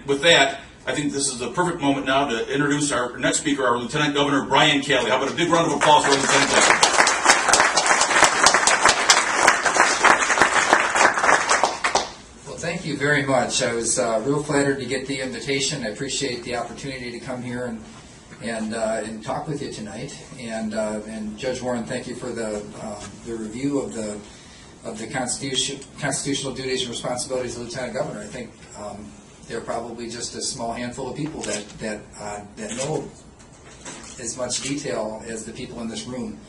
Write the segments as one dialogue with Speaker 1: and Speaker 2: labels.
Speaker 1: With that, I think this is the perfect moment now to introduce our next speaker, our Lieutenant Governor Brian Calley. How about a big round of applause for our Lieutenant Governor?
Speaker 2: Well, thank you very much. I was real flattered to get the invitation. I appreciate the opportunity to come here and talk with you tonight. And Judge Warren, thank you for the review of the constitutional duties and responsibilities of Lieutenant Governor. I think there are probably just a small handful of people that know as much detail as the people in this room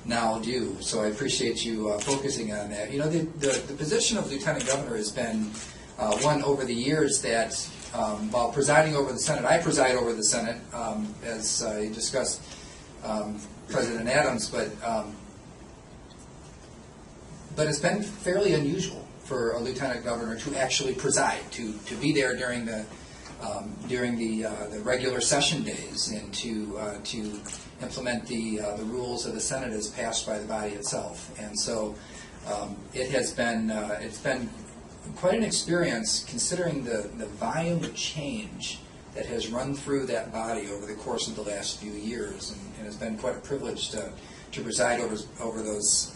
Speaker 2: now do. So I appreciate you focusing on that. You know, the position of Lieutenant Governor has been one over the years that while presiding over the Senate, I preside over the Senate, as you discussed, President Adams, but it's been fairly unusual for a lieutenant governor to actually preside, to be there during the regular session days, and to implement the rules of the Senate as passed by the body itself. And so it's been quite an experience, considering the volume of change that has run through that body over the course of the last few years, and it's been quite a privilege to preside over those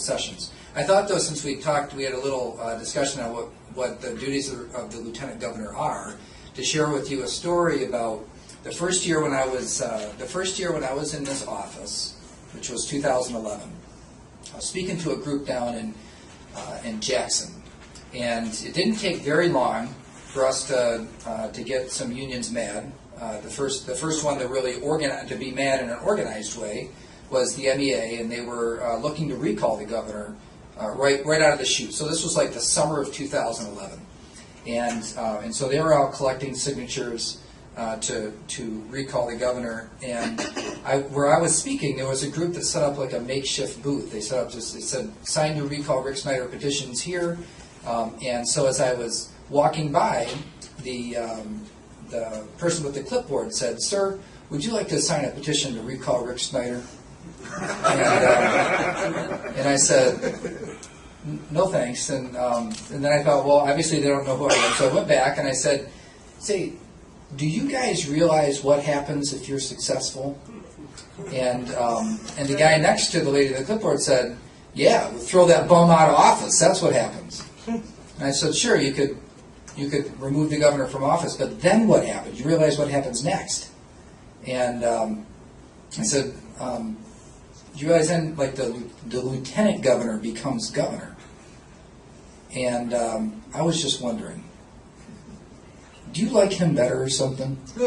Speaker 2: sessions. I thought, though, since we had a little discussion on what the duties of the lieutenant governor are, to share with you a story about the first year when I was in this office, which was 2011. I was speaking to a group down in Jackson, and it didn't take very long for us to get some unions mad. The first one to really to be mad in an organized way was the MEA, and they were looking to recall the governor right out of the chute. So this was like the summer of 2011, and so they were out collecting signatures to recall the governor. And where I was speaking, there was a group that set up like a makeshift booth. They set up it said, "Sign to recall Rick Snyder petitions here." And so as I was walking by, the person with the clipboard said, "Sir, would you like to sign a petition to recall Rick Snyder?" And I said, "No, thanks." And then I thought, well, obviously they don't know who I am. So I went back and I said, "Say, do you guys realize what happens if you're successful?" And the guy next to the lady with the clipboard said, "Yeah, we'll throw that bum out of office. That's what happens." And I said, "Sure, you could remove the governor from office, but then what happens? You realize what happens next?" And I said, "You realize then, like, the lieutenant governor becomes governor." And I was just wondering, do you like him better or something? And,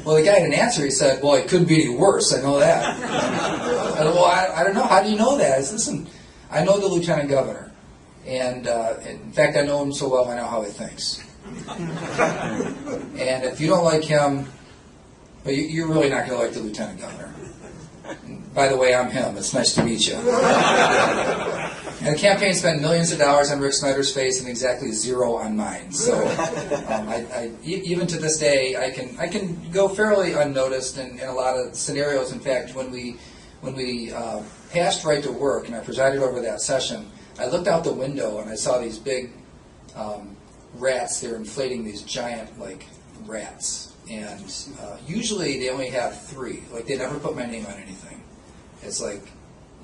Speaker 2: well, the guy didn't answer. He said, "Well, it couldn't be any worse. I know that." I said, "Well, I don't know. How do you know that?" I said, "Listen, I know the lieutenant governor. And in fact, I know him so well, I know how he thinks. And if you don't like him, well, you're really not going to like the lieutenant governor. And by the way, I'm him. It's nice to meet you." And the campaign spent millions of dollars on Rick Snyder's face and exactly zero on mine. So even to this day, I can go fairly unnoticed in a lot of scenarios. In fact, when we passed right to work and I presided over that session, I looked out the window and I saw these big rats. They were inflating these giant, like, rats. And usually they only have 3. Like, they never put my name on anything. It's like,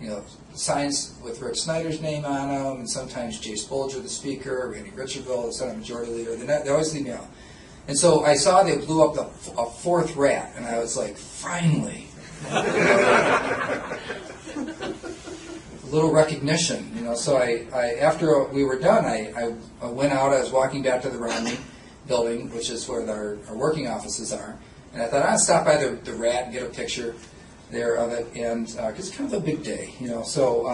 Speaker 2: you know, signs with Rick Snyder's name on them, and sometimes Jay Spolger, the speaker, Randy Richardville, the Senate Majority Leader. They always leave me out. And so I saw they blew up a 4th rat, and I was like, finally. A little recognition, you know. So I after we were done, I went out. I was walking back to the Romney building, which is where our working offices are, and I thought I'd stop by the rat and get a picture there of it, and because it's kind of a big day, you know. So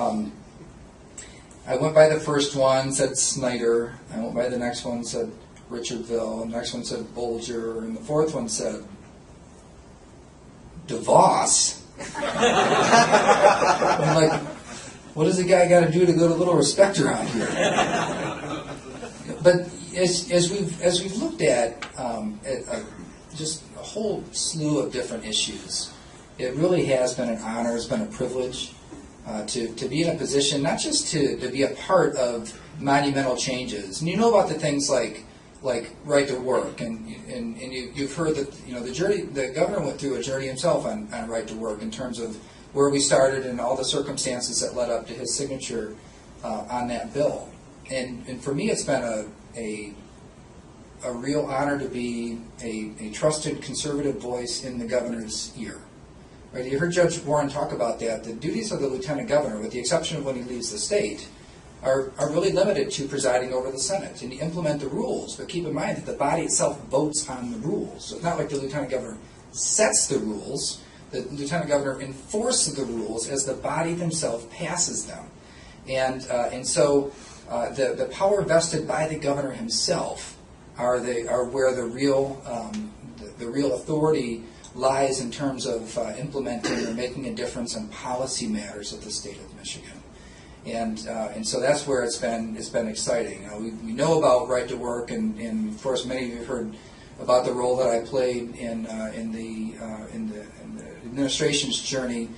Speaker 2: I went by the first one, said Snyder. I went by the next one, said Richardville, and the next one said Bolger, and the 4th one said DeVos. I'm like, what does a guy got to do to go to Little Respect around here? But as we've looked at just a whole slew of different issues, it really has been an honor, it's been a privilege to be in a position, not just to be a part of monumental changes. And you know about the things like right to work, and you've heard that the governor went through a journey himself on right to work in terms of where we started and all the circumstances that led up to his signature on that bill. And for me, it's been a real honor to be a trusted conservative voice in the governor's ear. Right? You heard Judge Warren talk about that. The duties of the lieutenant governor, with the exception of when he leaves the state, are really limited to presiding over the Senate and to implement the rules. But keep in mind that the body itself votes on the rules. So it's not like the lieutenant governor sets the rules. The lieutenant governor enforces the rules as the body themselves passes them. And so the power vested by the governor himself are where the real authority lies in terms of implementing or making a difference in policy matters of the state of Michigan. And so that's where it's been exciting. We know about right to work, and of course many of you have heard about the role that I played in the administration's journey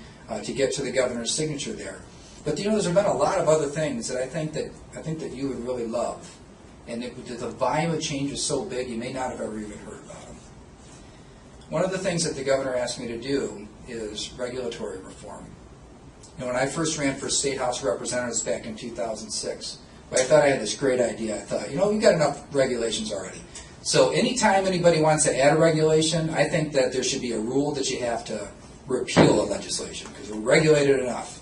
Speaker 2: to get to the governor's signature there. But there's been a lot of other things that I think that you would really love, and the volume of change is so big you may not have ever even heard about them. One of the things that the governor asked me to do is regulatory reform. When I first ran for State House of Representatives back in 2006, I thought I had this great idea. I thought, we've got enough regulations already. So anytime anybody wants to add a regulation, I think that there should be a rule that you have to repeal a legislation because we're regulated enough.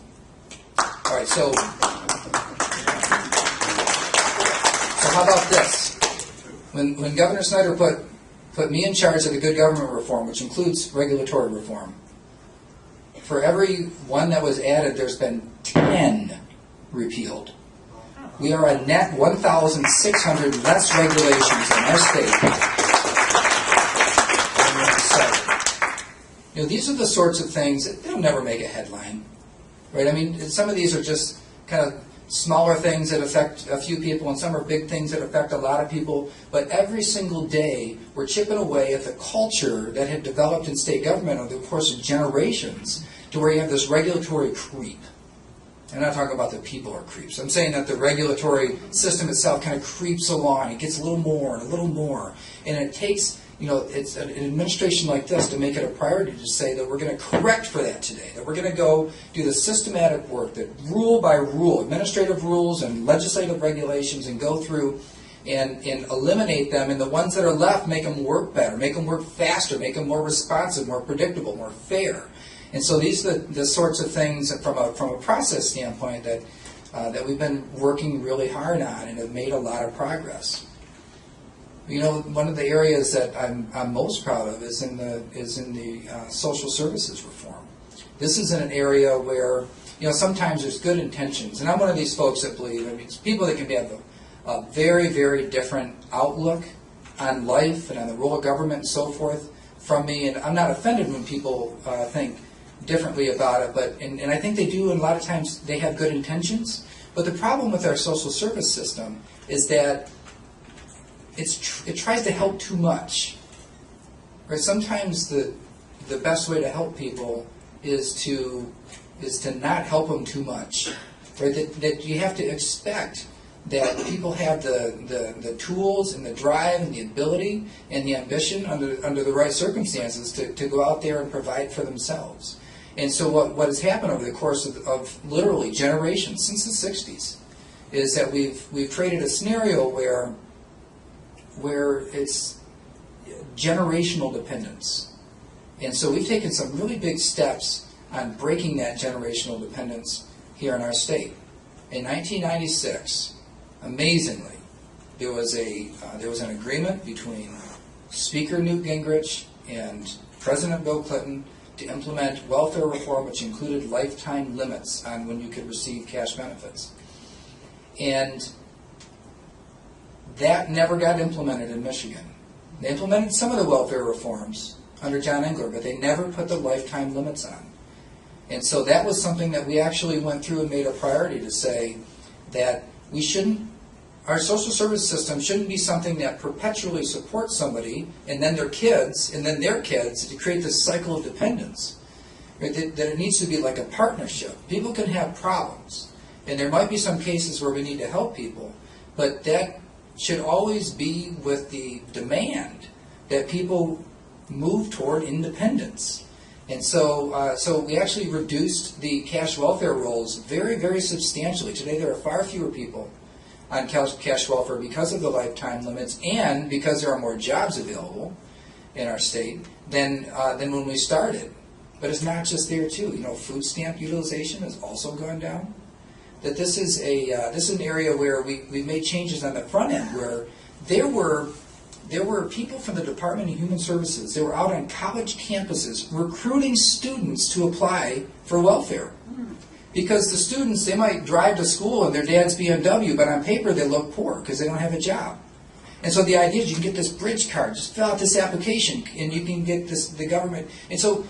Speaker 2: All right, so how about this? When Governor Snyder put me in charge of the good government reform, which includes regulatory reform, for every one that was added, there's been 10 repealed. We are a net 1,600 less regulations in our state. These are the sorts of things that they'll never make a headline, right? I mean, some of these are just kind of smaller things that affect a few people, and some are big things that affect a lot of people. But every single day, we're chipping away at the culture that had developed in state government over the course of generations, to where you have this regulatory creep. I'm not talking about the people are creeps. I'm saying that the regulatory system itself kind of creeps along. It gets a little more and a little more. And it takes, it's an administration like this to make it a priority to say that we're going to correct for that today, that we're going to go do the systematic work, that rule by rule, administrative rules and legislative regulations, and go through and eliminate them, and the ones that are left, make them work better, make them work faster, make them more responsive, more predictable, more fair. And so these are the sorts of things from a process standpoint that we've been working really hard on and have made a lot of progress. One of the areas that I'm most proud of is in the social services reform. This is in an area where sometimes there's good intentions, and I'm one of these folks that believe it's people that can have a very, very different outlook on life and on the role of government and so forth from me, and I'm not offended when people think differently about it, but and I think they do, and a lot of times they have good intentions. But the problem with our social service system is that it tries to help too much. Right? Sometimes the best way to help people is to not help them too much. Right? That you have to expect that people have the tools and the drive and the ability and the ambition under the right circumstances to go out there and provide for themselves. And so what has happened over the course of literally generations, since the 60s, is that we've created a scenario where it's generational dependence. And so we've taken some really big steps on breaking that generational dependence here in our state. In 1996, amazingly, there was an agreement between Speaker Newt Gingrich and President Bill Clinton to implement welfare reform, which included lifetime limits on when you could receive cash benefits. And that never got implemented in Michigan. They implemented some of the welfare reforms under John Engler, but they never put the lifetime limits on. And so that was something that we actually went through and made a priority to say that our social service system shouldn't be something that perpetually supports somebody and then their kids to create this cycle of dependence. right? That it needs to be like a partnership. People can have problems, and there might be some cases where we need to help people, but that should always be with the demand that people move toward independence. And so we actually reduced the cash welfare rolls very, very substantially. Today there are far fewer people on cash welfare because of the lifetime limits and because there are more jobs available in our state than when we started. But it's not just there too. You know, food stamp utilization has also gone down. That this is an area where we've made changes on the front end where there were people from the Department of Human Services. They were out on college campuses recruiting students to apply for welfare. Because the students, they might drive to school in their dad's BMW, but on paper they look poor because they don't have a job. And so the idea is you can get this bridge card, just fill out this application, and you can get the government. And so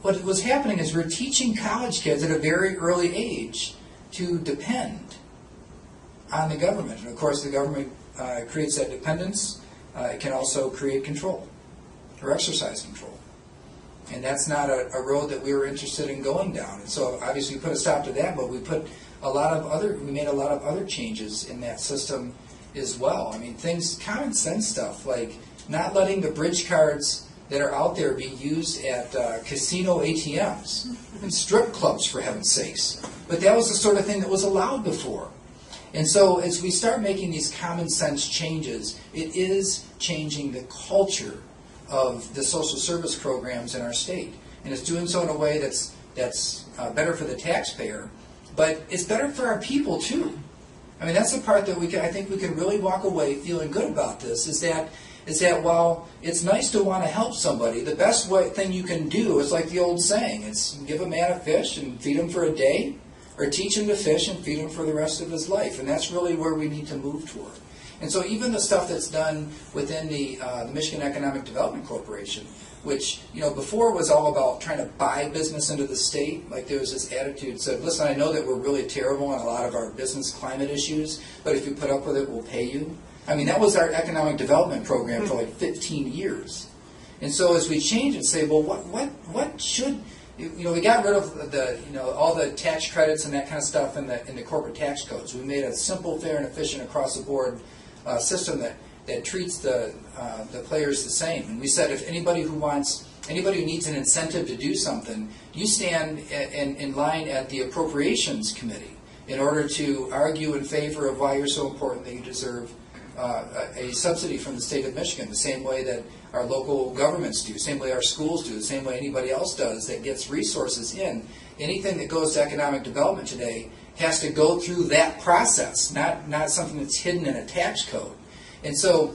Speaker 2: what was happening is we're teaching college kids at a very early age to depend on the government. And of course the government creates that dependence. It can also create control or exercise control. And that's not a road that we were interested in going down. And so obviously we put a stop to that, but we made a lot of other changes in that system as well. I mean, common sense stuff like not letting the bridge cards that are out there be used at casino ATMs and strip clubs, for heaven's sakes. But that was the sort of thing that was allowed before. And so as we start making these common sense changes, it is changing the culture of the social service programs in our state. And it's doing so in a way that's better for the taxpayer, but it's better for our people too. I mean, that's the part that I think we can really walk away feeling good about this, is that while it's nice to want to help somebody, the best thing you can do is like the old saying, it's give a man a fish and feed him for a day, or teach him to fish and feed him for the rest of his life. And that's really where we need to move toward. And so even the stuff that's done within the Michigan Economic Development Corporation, which before was all about trying to buy business into the state, like there was this attitude that said, listen, I know that we're really terrible on a lot of our business climate issues, but if you put up with it, we'll pay you. I mean, that was our economic development program for like 15 years. And so as we change and say, well, what should, we got rid of all the tax credits and that kind of stuff in the corporate tax codes. We made a simple, fair, and efficient across the board system that treats the players the same. And we said if anybody who needs an incentive to do something, you stand in line at the appropriations committee in order to argue in favor of why you're so important that you deserve a subsidy from the state of Michigan, the same way that our local governments do, the same way our schools do, the same way anybody else does that gets resources in. Anything that goes to economic development today has to go through that process, not something that's hidden in a tax code. And so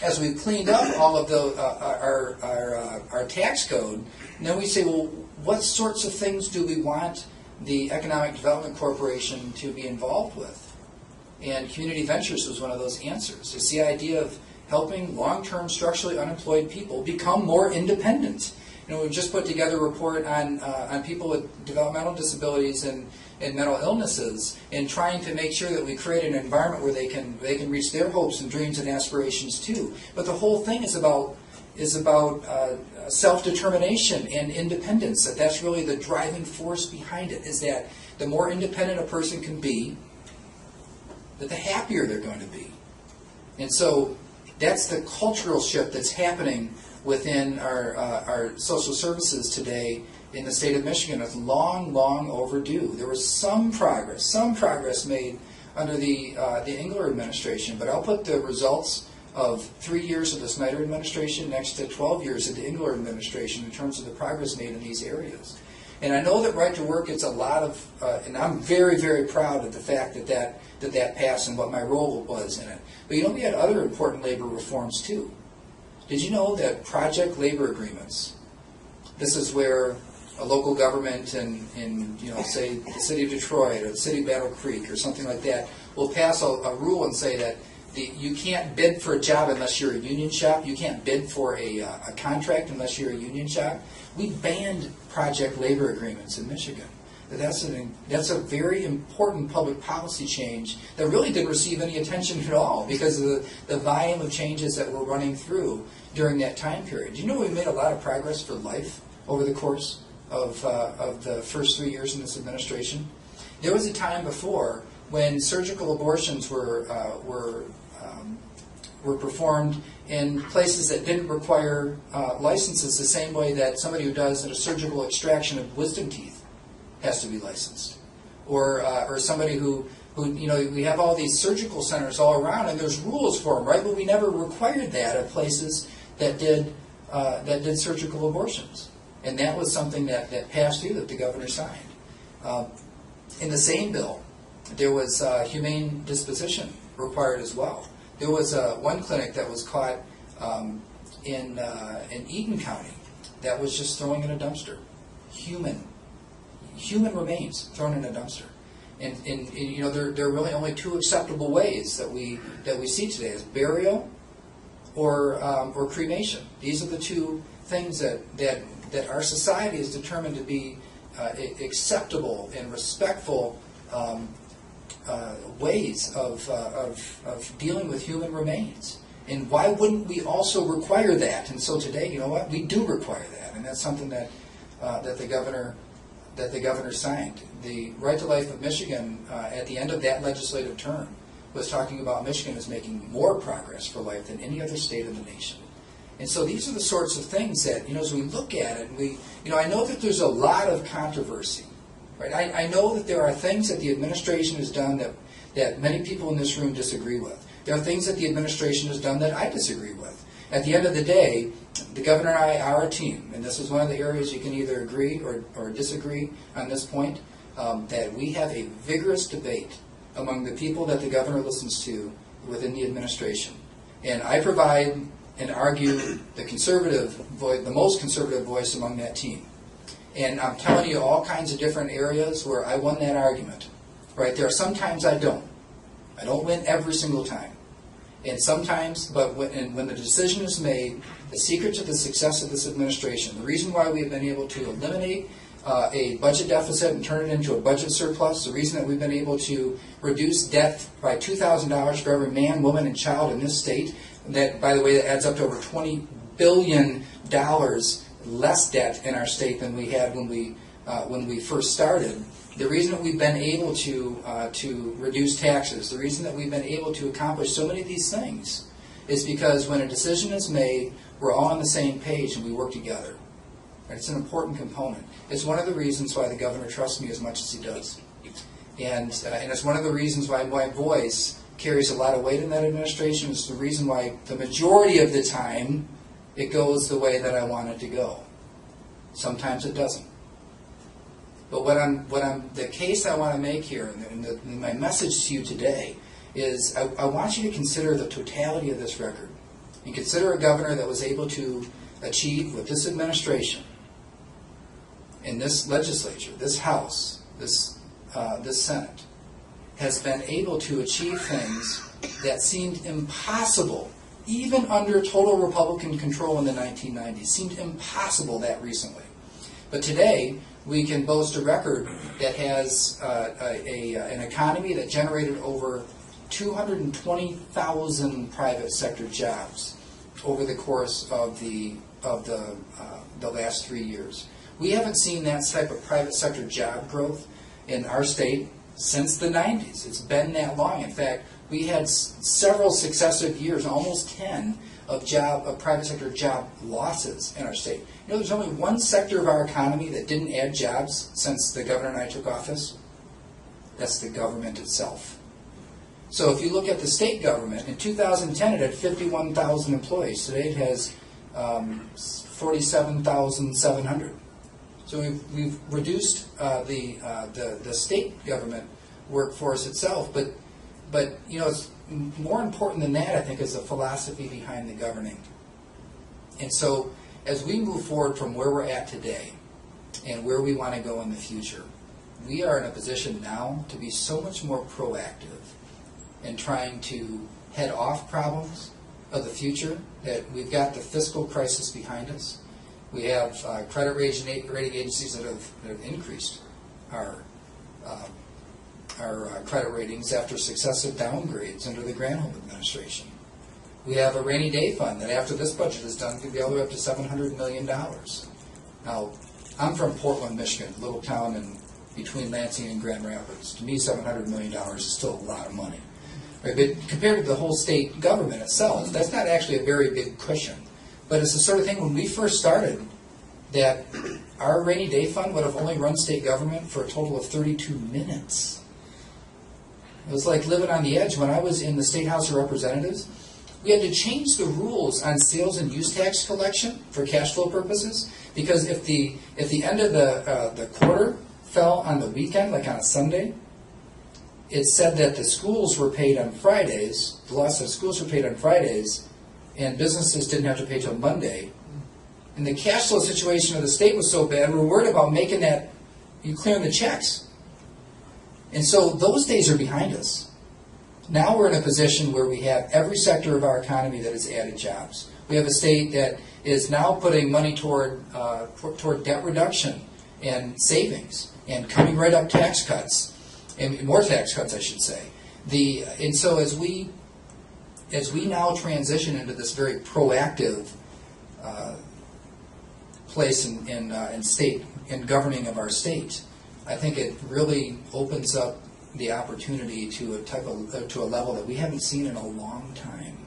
Speaker 2: as we've cleaned up all of our tax code, then we say, well, what sorts of things do we want the Economic Development Corporation to be involved with? And Community Ventures was one of those answers. It's the idea of helping long-term structurally unemployed people become more independent. We've just put together a report on people with developmental disabilities and mental illnesses, and trying to make sure that we create an environment where they can reach their hopes and dreams and aspirations too. But the whole thing is about self-determination and independence. That's really the driving force behind it, is that the more independent a person can be, that the happier they're going to be. And so that's the cultural shift that's happening within our social services today in the state of Michigan. It's long, long overdue. There was some progress made under the Engler administration, but I'll put the results of 3 years of the Snyder administration next to 12 years of the Engler administration in terms of the progress made in these areas. And I know that Right to Work gets a lot of, and I'm very, very proud of the fact that passed and what my role was in it. But we had other important labor reforms too. Did you know that project labor agreements, this is where a local government in say the city of Detroit or the city of Battle Creek or something like that will pass a rule and say that you can't bid for a job unless you're a union shop. You can't bid for a contract unless you're a union shop. We banned project labor agreements in Michigan. That's a very important public policy change that really didn't receive any attention at all because of the volume of changes that were running through during that time period. Do you know we made a lot of progress for life over the course of the first 3 years in this administration. There was a time before when surgical abortions were performed in places that didn't require licenses the same way that somebody who does a surgical extraction of wisdom teeth has to be licensed, or somebody who we have all these surgical centers all around, and there's rules for them, right? But we never required that at places that did surgical abortions, and that was something that passed through that the governor signed. In the same bill, there was humane disposition required as well. There was one clinic that was caught in Eaton County that was just throwing in a dumpster human remains thrown in a dumpster. And there are really only two acceptable ways that we see today: is burial or cremation. These are the two things that our society is determined to be acceptable and respectful ways of dealing with human remains. And why wouldn't we also require that? And so today, you know what? We do require that, and that's something that the governor signed. The Right to Life of Michigan, at the end of that legislative term, was talking about Michigan as making more progress for life than any other state in the nation. And so these are the sorts of things that, as we look at it, I know that there's a lot of controversy, right? I know that there are things that the administration has done that many people in this room disagree with. There are things that the administration has done that I disagree with. At the end of the day, the governor and I are a team, and this is one of the areas you can either agree or disagree on this point, that we have a vigorous debate among the people that the governor listens to within the administration. And I provide and argue the most conservative voice among that team. And I'm telling you all kinds of different areas where I won that argument. Right? There are sometimes I don't. I don't win every single time. And sometimes, but when the decision is made, the secret to the success of this administration, the reason why we have been able to eliminate a budget deficit and turn it into a budget surplus, the reason that we've been able to reduce debt by $2,000 for every man, woman, and child in this state, that, by the way, that adds up to over $20 billion less debt in our state than we had when we first started. The reason that we've been able to reduce taxes, the reason that we've been able to accomplish so many of these things, is because when a decision is made, we're all on the same page and we work together. It's an important component. It's one of the reasons why the governor trusts me as much as he does. And it's one of the reasons why my voice carries a lot of weight in that administration. It's the reason why the majority of the time it goes the way that I want it to go. Sometimes it doesn't. But the case I want to make here, and my message to you today, is I want you to consider the totality of this record. And consider a governor that was able to achieve with this administration, in this legislature, this House, this Senate, has been able to achieve things that seemed impossible, even under total Republican control in the 1990s, seemed impossible that recently. But today, we can boast a record that has an economy that generated over 220,000 private sector jobs over the course of the last 3 years. We haven't seen that type of private sector job growth in our state since the 90s. It's been that long. In fact, we had several successive years, almost 10, of private sector job losses in our state. There's only one sector of our economy that didn't add jobs since the governor and I took office. That's the government itself. So if you look at the state government, in 2010 it had 51,000 employees. Today it has 47,700. So we've reduced the state government workforce itself, but it's more important than that, I think, is the philosophy behind the governing. And so as we move forward from where we're at today and where we want to go in the future, we are in a position now to be so much more proactive in trying to head off problems of the future, that we've got the fiscal crisis behind us. We have credit rating agencies that have increased our credit ratings after successive downgrades under the Granholm administration. We have a rainy day fund that after this budget is done could be all the way up to $700 million. Now, I'm from Portland, Michigan, a little town between Lansing and Grand Rapids. To me, $700 million is still a lot of money. Right? But compared to the whole state government itself, that's not actually a very big cushion. But it's the sort of thing, when we first started, that our rainy day fund would have only run state government for a total of 32 minutes. It was like living on the edge. When I was in the State House of Representatives, we had to change the rules on sales and use tax collection for cash flow purposes, because if the end of the quarter fell on the weekend, like on a Sunday, it said that the schools were paid on Fridays. The law said schools were paid on Fridays, and businesses didn't have to pay till Monday. And the cash flow situation of the state was so bad, we were worried about making that, clearing the checks. And so those days are behind us. Now we're in a position where we have every sector of our economy that has added jobs. We have a state that is now putting money toward debt reduction and savings, and coming right up tax cuts, and more tax cuts, I should say. And so as we now transition into this very proactive place in governing of our state, I think it really opens up the opportunity to a level that we haven't seen in a long time.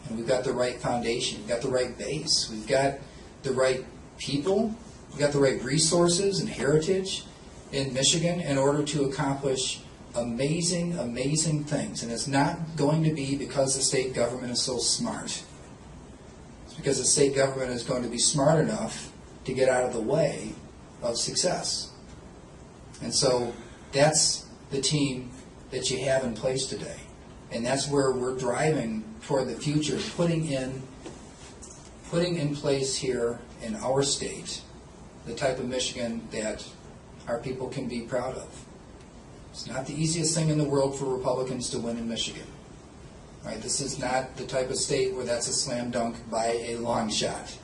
Speaker 2: And we've got the right foundation, we've got the right base, we've got the right people, we've got the right resources and heritage in Michigan in order to accomplish amazing, amazing things. And it's not going to be because the state government is so smart. It's because the state government is going to be smart enough to get out of the way of success. And so that's the team that you have in place today. And that's where we're driving toward the future, putting in place here in our state the type of Michigan that our people can be proud of. It's not the easiest thing in the world for Republicans to win in Michigan. Right? This is not the type of state where that's a slam dunk by a long shot.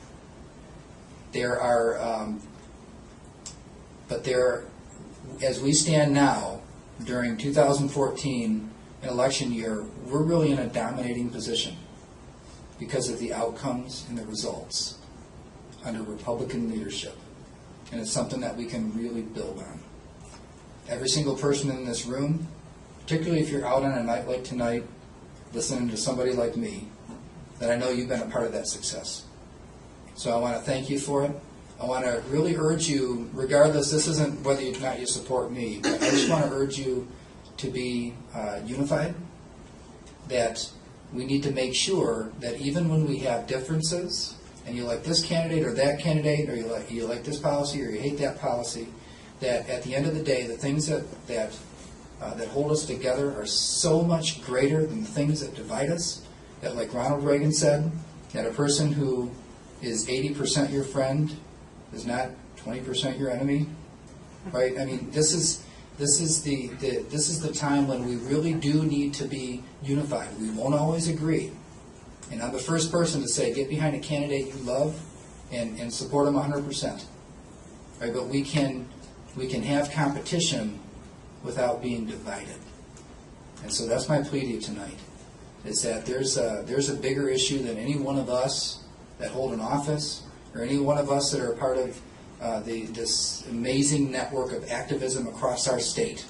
Speaker 2: As we stand now, during 2014, an election year, we're really in a dominating position because of the outcomes and the results under Republican leadership. And it's something that we can really build on. Every single person in this room, particularly if you're out on a night like tonight, listening to somebody like me, that I know you've been a part of that success. So I want to thank you for it. I want to really urge you, regardless, this isn't whether or not you support me, but I just want to urge you to be unified, that we need to make sure that even when we have differences, and you like this candidate or that candidate, or you like this policy or you hate that policy, that at the end of the day, the things that hold us together are so much greater than the things that divide us, that like Ronald Reagan said, that a person who is 80% your friend is not 20% your enemy, right? I mean, this is the time when we really do need to be unified. We won't always agree, and I'm the first person to say, get behind a candidate you love and support them 100%. Right? But we can have competition without being divided, and so that's my plea to you tonight: is that there's a bigger issue than any one of us that hold an office, or any one of us that are a part of this amazing network of activism across our state.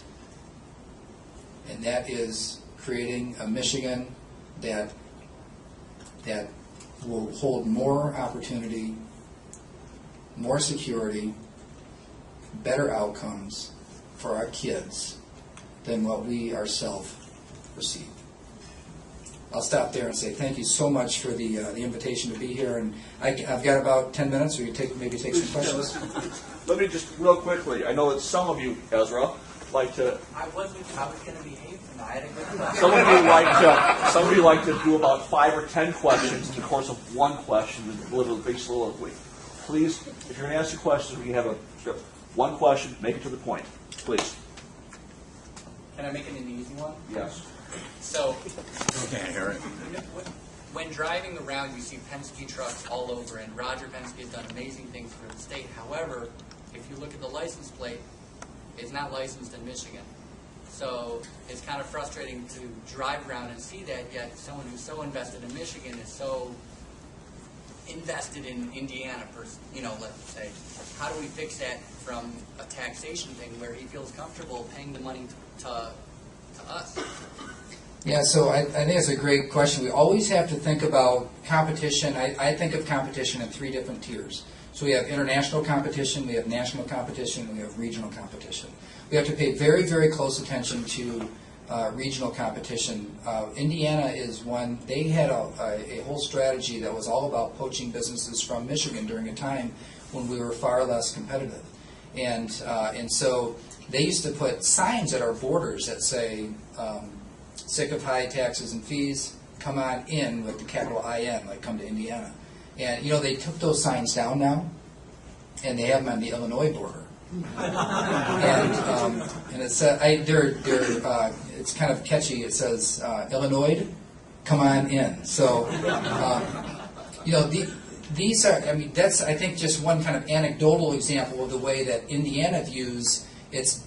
Speaker 2: And that is creating a Michigan that will hold more opportunity, more security, better outcomes for our kids than what we ourselves receive. I'll stop there and say thank you so much for the invitation to be here, and I've got about 10 minutes, or you maybe take some questions.
Speaker 3: Let me just real quickly. I know that some of you, Ezra, like to.
Speaker 4: I was going to behave, and I had a good time.
Speaker 3: Some of you like to do about 5 or 10 questions in the course of one question and deliver a big soliloquy. Please, if you're going to ask a question, we can have a script. One question, make it to the point, please.
Speaker 4: Can I make it an easy one?
Speaker 3: Yes.
Speaker 4: So,
Speaker 1: Can't hear it.
Speaker 4: when driving around, you see Penske trucks all over, and Roger Penske has done amazing things for the state. However, if you look at the license plate, it's not licensed in Michigan. So it's kind of frustrating to drive around and see that, yet someone who's so invested in Michigan is so invested in Indiana, let's say, how do we fix that from a taxation thing where he feels comfortable paying the money to us?
Speaker 2: Yeah, so I think it's a great question. We always have to think about competition. I think of competition in 3 different tiers. So we have international competition, we have national competition, and we have regional competition. We have to pay very, very close attention to regional competition. Indiana is one. They had a whole strategy that was all about poaching businesses from Michigan during a time when we were far less competitive. And so they used to put signs at our borders that say, sick of high taxes and fees, come on in, with the capital I-N, like come to Indiana. And, they took those signs down now, and they have them on the Illinois border. And it said, it's kind of catchy. It says, Illinois, come on in. So, these are, that's, I think, just one kind of anecdotal example of the way that Indiana views its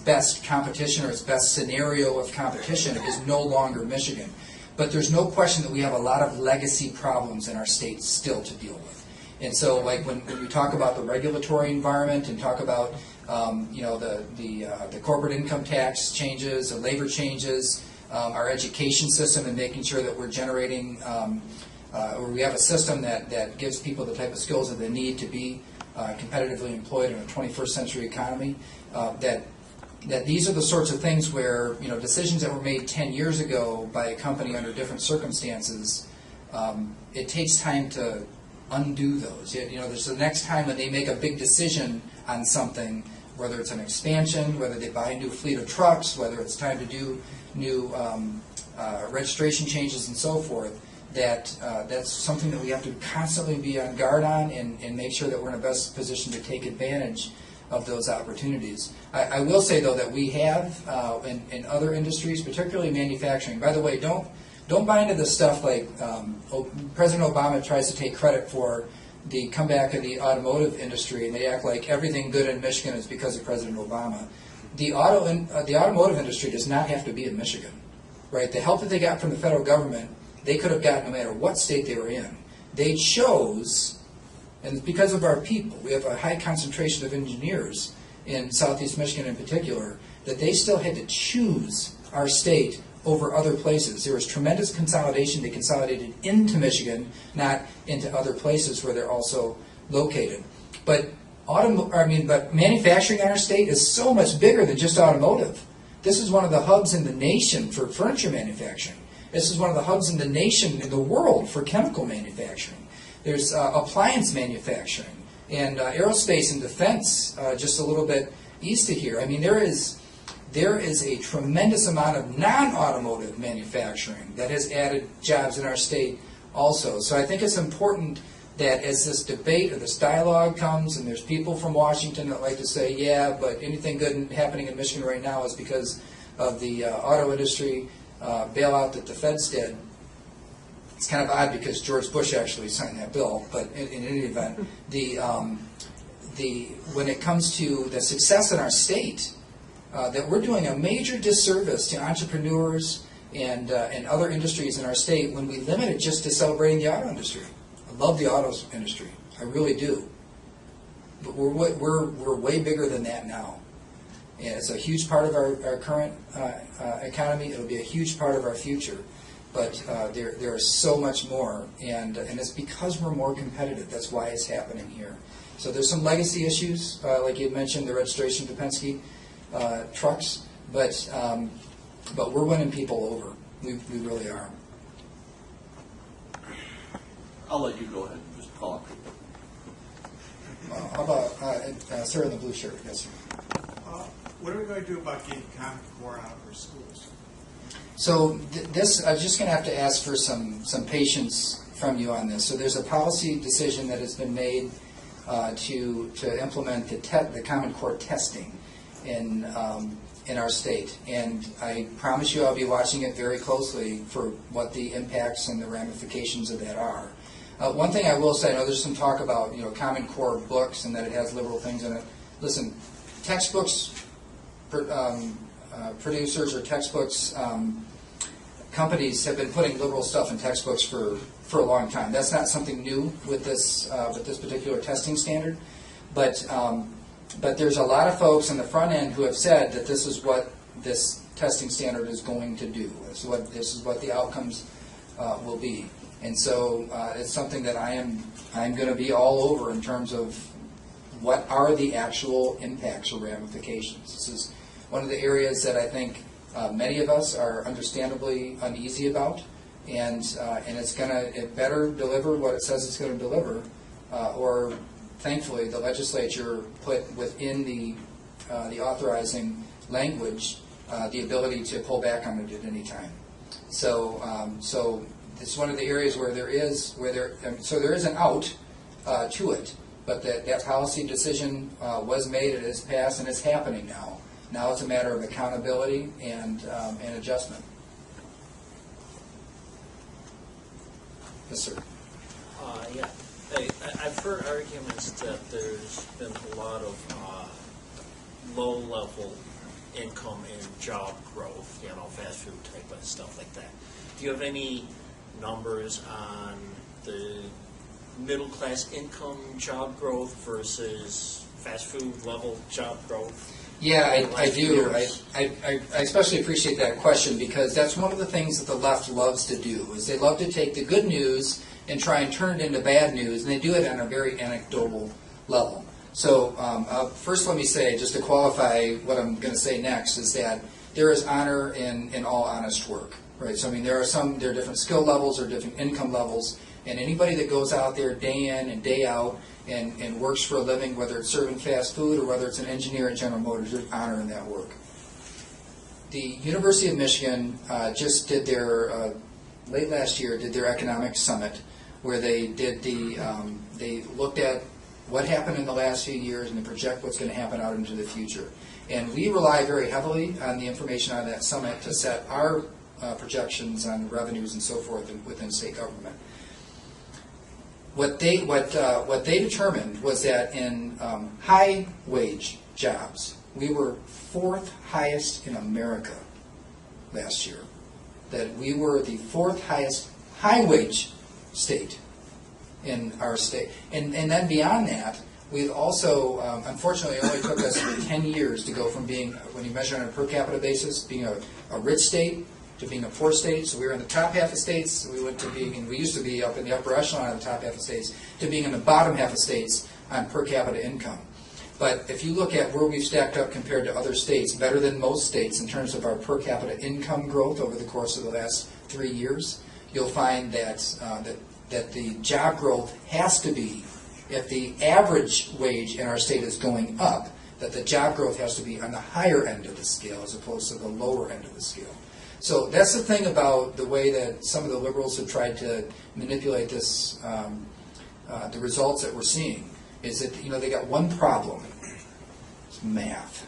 Speaker 2: best competition, or its best scenario of competition is no longer Michigan. But there's no question that we have a lot of legacy problems in our state still to deal with. And so, like when we talk about the regulatory environment and talk about the corporate income tax changes, the labor changes, our education system, and making sure that we're generating, or we have a system that gives people the type of skills that they need to be competitively employed in a 21st century economy, that these are the sorts of things where, decisions that were made 10 years ago by a company under different circumstances, it takes time to undo those. There's the next time when they make a big decision on something, whether it's an expansion, whether they buy a new fleet of trucks, whether it's time to do new registration changes and so forth, that's something that we have to constantly be on guard on and make sure that we're in the best position to take advantage of those opportunities. I will say, though, that we have in other industries, particularly manufacturing. By the way, don't buy into this stuff like President Obama tries to take credit for the comeback of the automotive industry, and they act like everything good in Michigan is because of President Obama. The automotive industry does not have to be in Michigan, right? The help that they got from the federal government, they could have gotten no matter what state they were in. They chose, and because of our people, we have a high concentration of engineers in Southeast Michigan in particular, that they still had to choose our state over other places. There was tremendous consolidation. They consolidated into Michigan, not into other places where they're also located. But manufacturing in our state is so much bigger than just automotive. This is one of the hubs in the nation for furniture manufacturing. This is one of the hubs in the nation, in the world, for chemical manufacturing. There's appliance manufacturing and aerospace and defense just a little bit east of here. There is a tremendous amount of non-automotive manufacturing that has added jobs in our state also. So I think it's important that as this debate or this dialogue comes, and there's people from Washington that like to say, yeah, but anything good happening in Michigan right now is because of the auto industry bailout that the feds did. It's kind of odd because George Bush actually signed that bill, but in any event, when it comes to the success in our state, that we're doing a major disservice to entrepreneurs and other industries in our state when we limit it just to celebrating the auto industry. I love the auto industry, I really do, but we're way bigger than that now. And it's a huge part of our current economy. It'll be a huge part of our future. But there is so much more, and it's because we're more competitive. That's why it's happening here. So there's some legacy issues, like you had mentioned, the registration of Penske trucks, but we're winning people over. We really are.
Speaker 3: I'll let you go ahead and just call up.
Speaker 2: How about sir in the blue shirt? Yes, sir.
Speaker 5: What are we going to do about getting Common Core out of our schools?
Speaker 2: So this, I'm just going to have to ask for some patience from you on this. So there's a policy decision that has been made to implement the Common Core testing in our state, and I promise you I'll be watching it very closely for what the impacts and the ramifications of that are. One thing I will say, I know there's some talk about Common Core books and that it has liberal things in it. Listen, textbooks producers or textbooks companies have been putting liberal stuff in textbooks for a long time. That's not something new with this particular testing standard, but there's a lot of folks in the front end who have said that this is what this testing standard is going to do. This is what the outcomes will be, and so it's something that I'm going to be all over in terms of what are the actual impacts or ramifications. This is one of the areas that I think many of us are understandably uneasy about, and it better deliver what it says it's going to deliver, or thankfully the legislature put within the authorizing language the ability to pull back on it at any time. So it's one of the areas where there is an out to it, but that policy decision was made, it is passed, and it's happening now. Now it's a matter of accountability and adjustment. Yes, sir.
Speaker 6: Yeah. Hey, I've heard arguments that there's been a lot of low-level income and job growth, fast food type of stuff like that. Do you have any numbers on the middle-class income job growth versus fast food level job growth?
Speaker 2: Yeah, I do. I especially appreciate that question, because that's one of the things that the left loves to do, is they love to take the good news and try and turn it into bad news, and they do it on a very anecdotal level. So first let me say, just to qualify what I'm going to say next, is that there is honor in all honest work, right? So I mean, there are different skill levels or different income levels, and anybody that goes out there day in and day out and works for a living, whether it's serving fast food or whether it's an engineer at General Motors, there's honor in that work. The University of Michigan just did their, late last year, did their economic summit, where they did they looked at what happened in the last few years and they project what's going to happen out into the future. And we rely very heavily on the information on that summit to set our projections on revenues and so forth within state government. What they determined was that in high wage jobs, we were fourth highest in America last year. That we were the fourth highest high wage state in our state. And then beyond that, we've also, unfortunately, it only took us 10 years to go from being, when you measure on a per capita basis, being a rich state to being a poor state. So we were in the top half of states. We went to being, we used to be up in the upper echelon of the top half of states, to being in the bottom half of states on per capita income. But if you look at where we've stacked up compared to other states, better than most states in terms of our per capita income growth over the course of the last 3 years, you'll find that that the job growth has to be, if the average wage in our state is going up, that the job growth has to be on the higher end of the scale as opposed to the lower end of the scale. So that's the thing about the way that some of the liberals have tried to manipulate this, the results that we're seeing, is that they got one problem. It's math.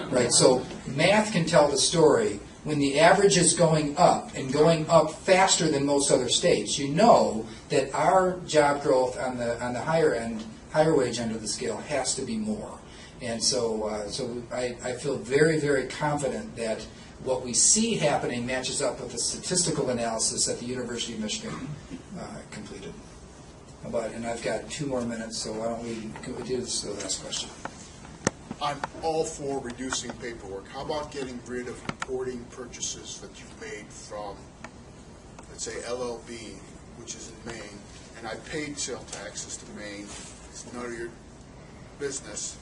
Speaker 2: Right? So math can tell the story. When the average is going up and going up faster than most other states, you know that our job growth on the higher wage end of the scale has to be more. And so I feel very, very confident that what we see happening matches up with the statistical analysis that the University of Michigan completed. And I've got 2 more minutes, so why don't we do this to the last question?
Speaker 7: I'm all for reducing paperwork. How about getting rid of reporting purchases that you've made from, let's say, LLB, which is in Maine, and I paid sales taxes to Maine. It's none of your business.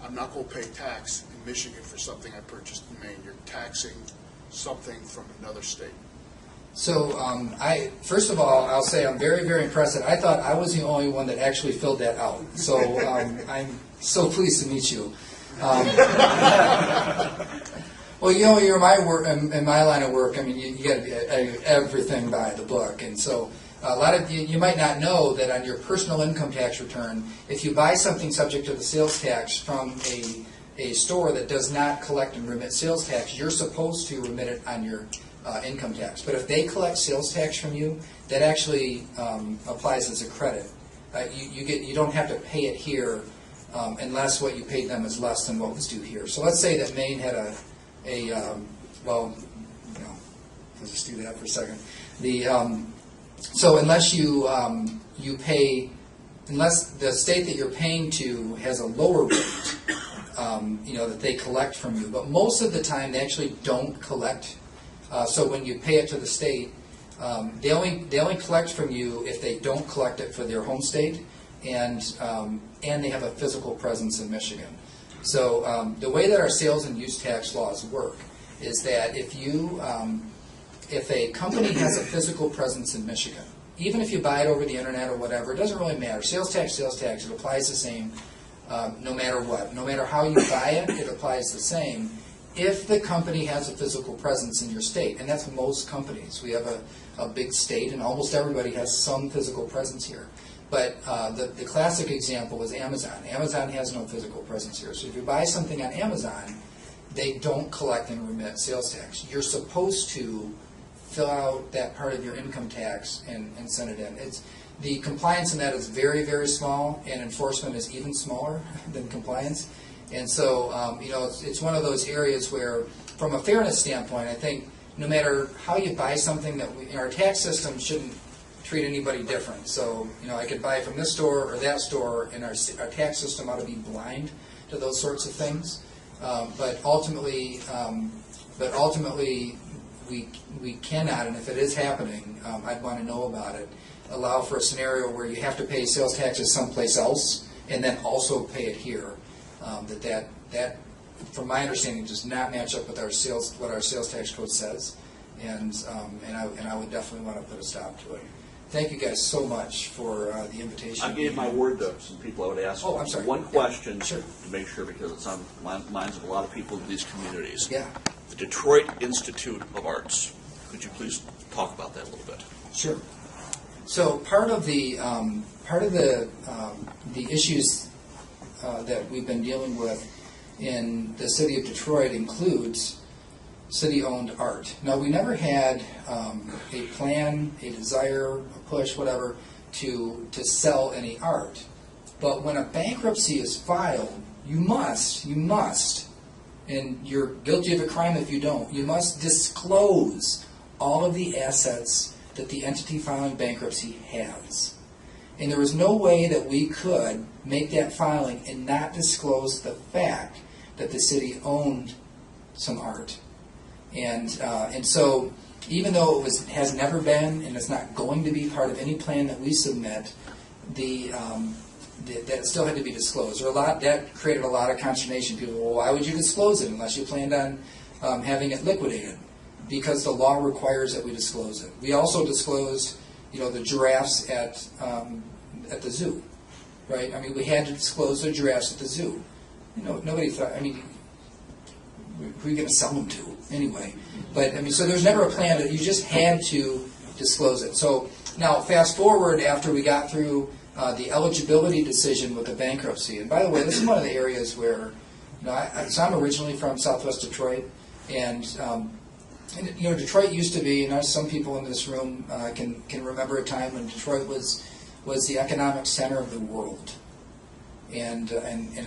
Speaker 7: I'm not going to pay tax in Michigan for something I purchased in Maine. You're taxing something from another state.
Speaker 2: So first of all, I'll say I'm very, very impressed that I thought I was the only one that actually filled that out. So I'm so pleased to meet you. Well, you're my work in my line of work. I mean, you got to do everything by the book, and so a lot of you might not know that on your personal income tax return, if you buy something subject to the sales tax from a store that does not collect and remit sales tax, you're supposed to remit it on your income tax. But if they collect sales tax from you, that actually applies as a credit. You don't have to pay it here unless what you paid them is less than what was due here. So let's say that Maine had I'll just do that for a second. So unless you pay, unless the state that you're paying to has a lower rate, that they collect from you. But most of the time, they actually don't collect. So when you pay it to the state, they only collect from you if they don't collect it for their home state, and they have a physical presence in Michigan. So the way that our sales and use tax laws work is that if a company has a physical presence in Michigan, even if you buy it over the internet or whatever, it doesn't really matter. Sales tax, it applies the same no matter what. No matter how you buy it, it applies the same if the company has a physical presence in your state. And that's most companies. We have a big state, and almost everybody has some physical presence here. But the classic example was Amazon. Amazon has no physical presence here. So if you buy something on Amazon, they don't collect and remit sales tax. You're supposed to fill out that part of your income tax and send it in. The compliance in that is very, very small, and enforcement is even smaller than compliance. And so, it's one of those areas where, from a fairness standpoint, I think no matter how you buy something, our tax system shouldn't treat anybody different. So, I could buy from this store or that store, and our tax system ought to be blind to those sorts of things. But ultimately, we cannot, and if it is happening, I'd want to know about it, allow for a scenario where you have to pay sales taxes someplace else and then also pay it here. That, from my understanding, does not match up with what our sales tax code says, and I would definitely want to put a stop to it. Thank you guys so much for the invitation.
Speaker 3: I gave my word to some people I would ask.
Speaker 2: Oh, I'm sorry.
Speaker 3: One question
Speaker 2: Sure.
Speaker 3: to make sure, because it's on the minds of a lot of people in these communities.
Speaker 2: Yeah.
Speaker 3: The Detroit Institute of Arts. Could you please talk about that a little bit?
Speaker 2: Sure. So part of the issues that we've been dealing with in the city of Detroit includes city-owned art. Now, we never had a plan, a desire, a push, whatever, to sell any art. But when a bankruptcy is filed, you must, and you're guilty of a crime if you don't, you must disclose all of the assets that the entity filing bankruptcy has. And there was no way that we could make that filing and not disclose the fact that the city owned some art. And so, even though it has never been and it's not going to be part of any plan that we submit, that it still had to be disclosed. That created a lot of consternation. People, well, why would you disclose it unless you planned on having it liquidated? Because the law requires that we disclose it. We also disclosed, the giraffes at the zoo, right? I mean, we had to disclose the giraffes at the zoo. Nobody thought. I mean, who are you going to sell them to anyway? But I mean, so there's never a plan that you just had to disclose it. So now, fast forward after we got through the eligibility decision with the bankruptcy. And by the way, this is one of the areas where, so I'm originally from Southwest Detroit, and Detroit used to be, and some people in this room can remember a time when Detroit was the economic center of the world, and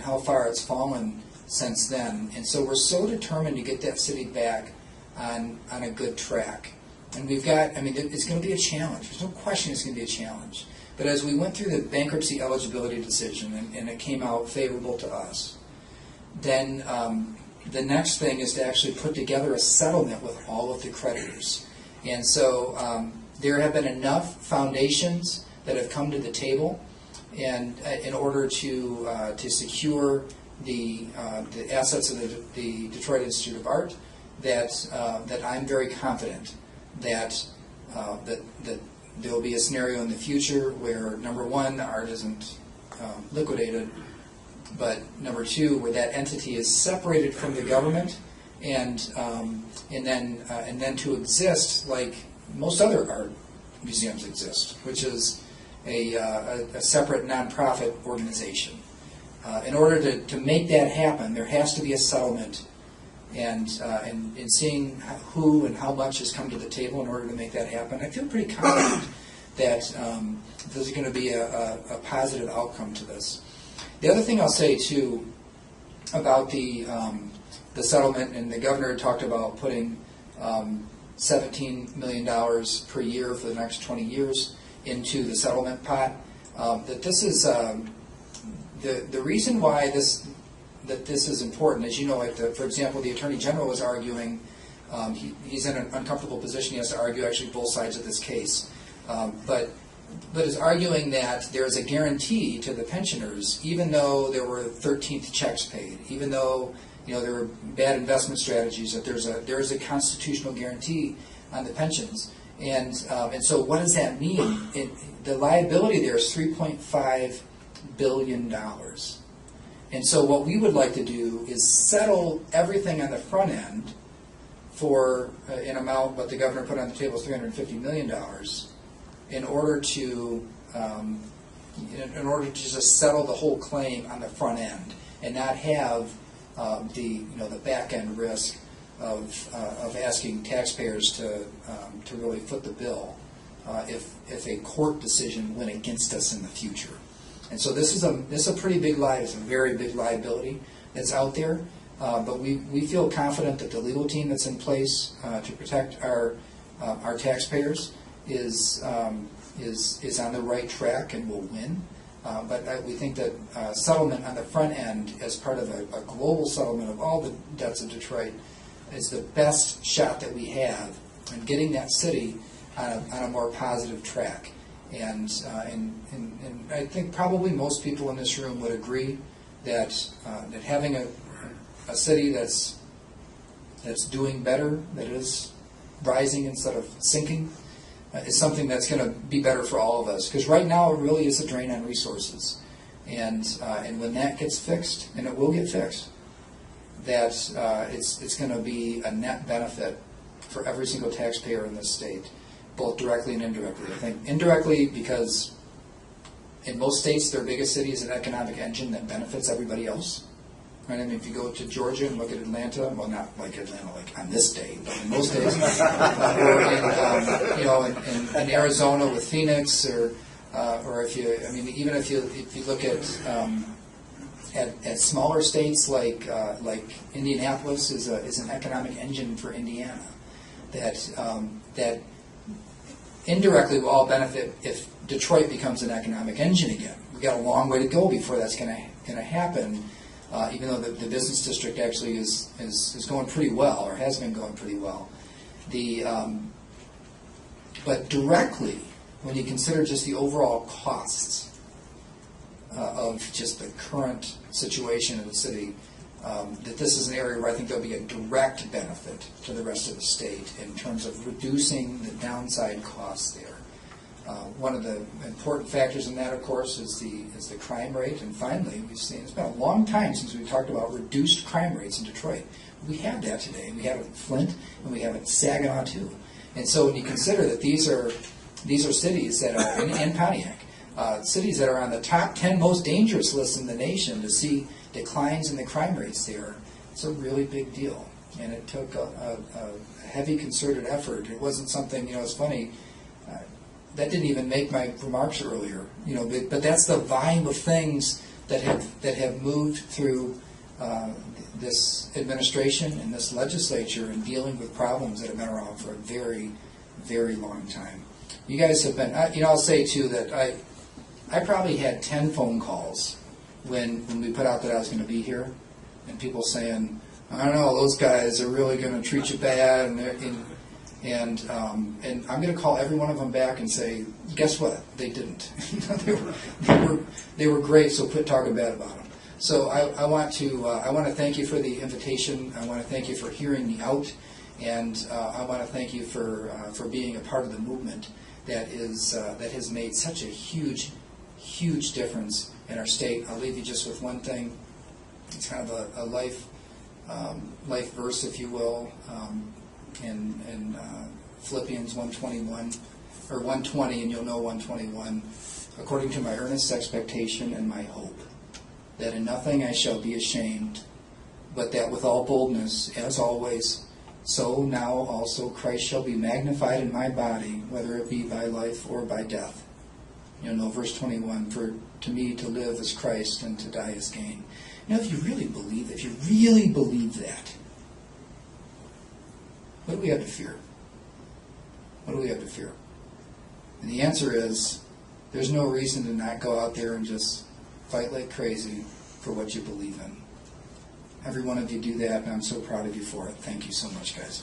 Speaker 2: how far it's fallen since then. And so we're so determined to get that city back on a good track. And we've got, it's going to be a challenge. There's no question it's going to be a challenge. But as we went through the bankruptcy eligibility decision, and it came out favorable to us, then the next thing is to actually put together a settlement with all of the creditors. And so there have been enough foundations that have come to the table, and in order to secure the assets of the Detroit Institute of Art, that I'm very confident that there will be a scenario in the future where, number one, the art isn't liquidated, but number two, where that entity is separated from the government, and then to exist like most other art museums exist, which is a separate nonprofit organization. In order to make that happen, there has to be a settlement, and seeing who and how much has come to the table in order to make that happen, I feel pretty confident that there's going to be a positive outcome to this. The other thing I'll say too about the settlement, and the governor talked about putting $17 million per year for the next 20 years into the settlement pot. That this is the reason why this is important. As you know, for example, the Attorney General was arguing. He's in an uncomfortable position. He has to argue actually both sides of this case, but is arguing that there is a guarantee to the pensioners, even though there were 13th checks paid, even though there were bad investment strategies, that there is a constitutional guarantee on the pensions. And so what does that mean? The liability there is $3.5 billion. And so what we would like to do is settle everything on the front end for an amount, what the governor put on the table is $350 million, in order to just settle the whole claim on the front end and not have the back end risk of asking taxpayers to really foot the bill if a court decision went against us in the future. And so this is a pretty big it's a very big liability that's out there. But we feel confident that the legal team that's in place to protect our taxpayers is on the right track and will win. But we think that settlement on the front end, as part of a global settlement of all the debts of Detroit, is the best shot that we have in getting that city on a more positive track. And I think probably most people in this room would agree that having a city that's doing better, that is rising instead of sinking, is something that's going to be better for all of us. Because right now it really is a drain on resources, and when that gets fixed, and it will get fixed, that it's going to be a net benefit for every single taxpayer in this state, both directly and indirectly. I think indirectly because in most states their biggest city is an economic engine that benefits everybody else. Right? I mean, if you go to Georgia and look at Atlanta, well, not like Atlanta, like on this day, but in most days, or in Arizona with Phoenix, or even if you look at smaller states like Indianapolis is an economic engine for Indiana that indirectly will all benefit if Detroit becomes an economic engine again. We've got a long way to go before that's going to happen. Even though the business district actually is going pretty well, or has been going pretty well. But directly, when you consider just the overall costs of just the current situation in the city, that this is an area where I think there'll be a direct benefit to the rest of the state in terms of reducing the downside costs there. One of the important factors in that, of course, is the crime rate. And finally, we've seen, it's been a long time since we talked about reduced crime rates in Detroit. We have that today. We have it in Flint, and we have it in Saginaw, too. And so when you consider that these are cities that are, in Pontiac, cities that are on the top 10 most dangerous lists in the nation, to see declines in the crime rates there, it's a really big deal. And it took a heavy concerted effort. It wasn't something, it's funny, that didn't even make my remarks earlier, but that's the volume of things that have moved through this administration and this legislature in dealing with problems that have been around for a very, very long time. You guys have been, I'll say too that I probably had 10 phone calls when we put out that I was going to be here, and people saying, I don't know, those guys are really going to treat you bad, and I'm going to call every one of them back and say, guess what? They didn't. they were great. So quit talking bad about them. So I want to thank you for the invitation. I want to thank you for hearing me out, and I want to thank you for being a part of the movement that has made such a huge difference in our state. I'll leave you just with one thing. It's kind of a life verse, if you will. In Philippians 1:21 or 1:20, and you'll know 1:21. According to my earnest expectation and my hope, that in nothing I shall be ashamed, but that with all boldness, as always, so now also Christ shall be magnified in my body, whether it be by life or by death. You'll know verse 21. For to me to live is Christ, and to die is gain. If you really believe that, what do we have to fear? What do we have to fear? And the answer is, there's no reason to not go out there and just fight like crazy for what you believe in. Every one of you do that, and I'm so proud of you for it. Thank you so much, guys.